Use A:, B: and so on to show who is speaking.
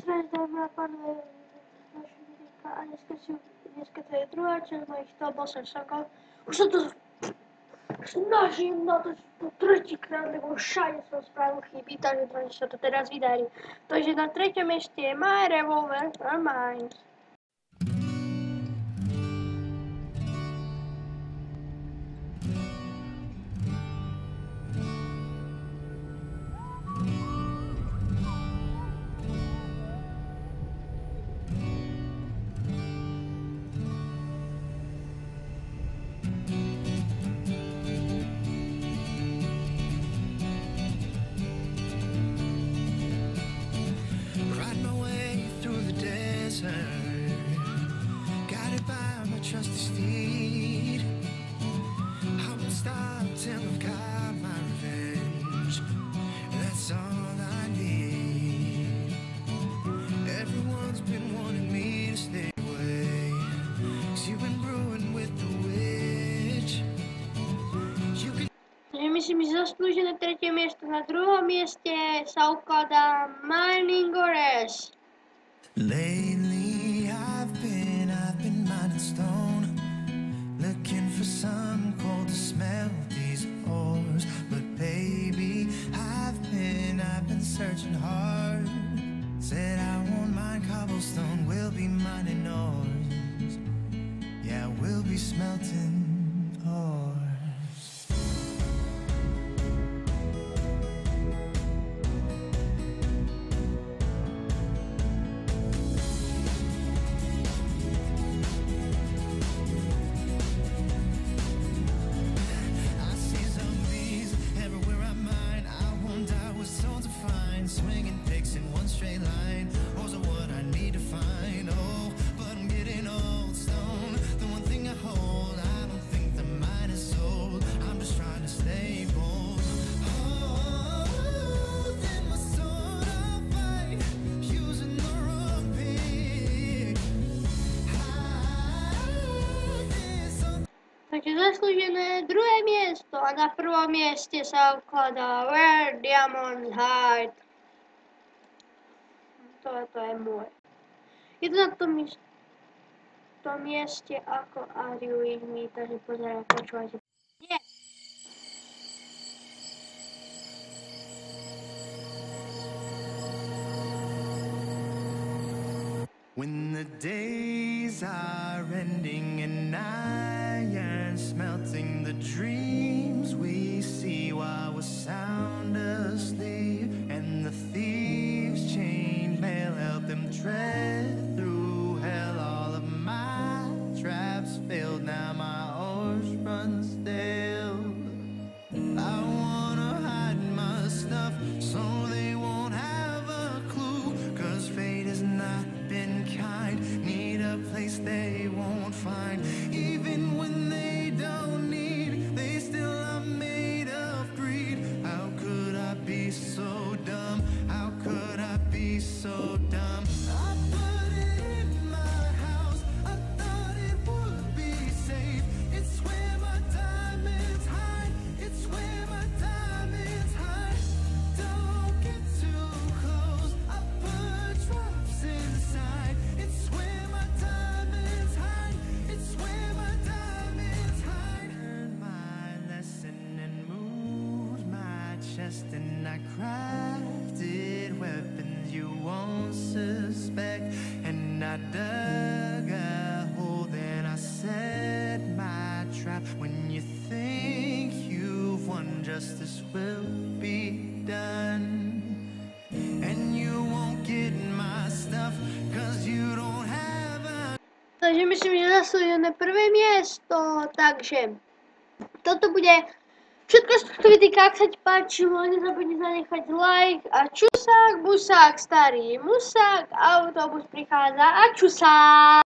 A: zdraví, dámy a pánové, naše videjka a dneska to je druhá časť mojich toho, bol som Sokol. Už sa to snažím na to tretíkrát, lebo všade som spravil chyby, takže dúfam, že sa to teraz vydarí. Takže na treťom ešte je My Revolver a Mine.
B: Guided by my trusty steed, I won't stop till I've got my revenge. That's all I need. Everyone's been wanting me to stay away, 'cause you've been brewing with the witch. You can...
A: Takže myslím, že zaslúžené tretie miesto. Na druhom mieste sa ukladá Mining Ores.
B: Lately I've been mining stone, looking for some gold to smelt these ores. But baby, I've been searching hard. Said I won't mine cobblestone, we'll be mining ores. Yeah, we'll be smelting ores. Swinging picks in one straight line. Ores are what I need to find. Oh, but I'm getting old stone. The one thing I hold, I don't think the mine is sold. I'm just trying to stay bold. Oh, then my sword I'll fight, using the wrong pick.
A: Takže zaslúžené druhé miesto a na prvom mieste sa ukladá Where Diamonds Hide. To je môj. Je to na tom mieste ako Are You With Me, takže pozeraj, počúvajte. Nie!
B: When the days are ending and iron smelting the dreams we see while we're sound asleep, and the thieves chain mail help them tread through hell. All of my traps failed, now my horse runs stale. I wanna hide my stuff so they won't have a clue, 'cause fate has not been kind. Need a place they won't find. Even when they don't need, they still are made of greed. How could I be so dumb? How could I be so dumb? I put it in my house, I thought it would be safe. It's where my diamonds hide, it's where my diamonds hide. Don't get too close, I put traps inside. It's where my diamonds hide, it's where my diamonds hide. Learned my lesson and moved my chest, and I crafted weapons you won't suspect. And I dug a hole, then I set my trap. When you think you've won, justice will be done. And you won't get my stuff, 'cause you don't have a...
A: Takže myslím, že zaslúžené prvé miesto, takže toto bude všetko z tohto videa. Ak sa ti páčilo, nezabudni zanechať like a čusák, busák, starý musák, autobus prichádza a čusák.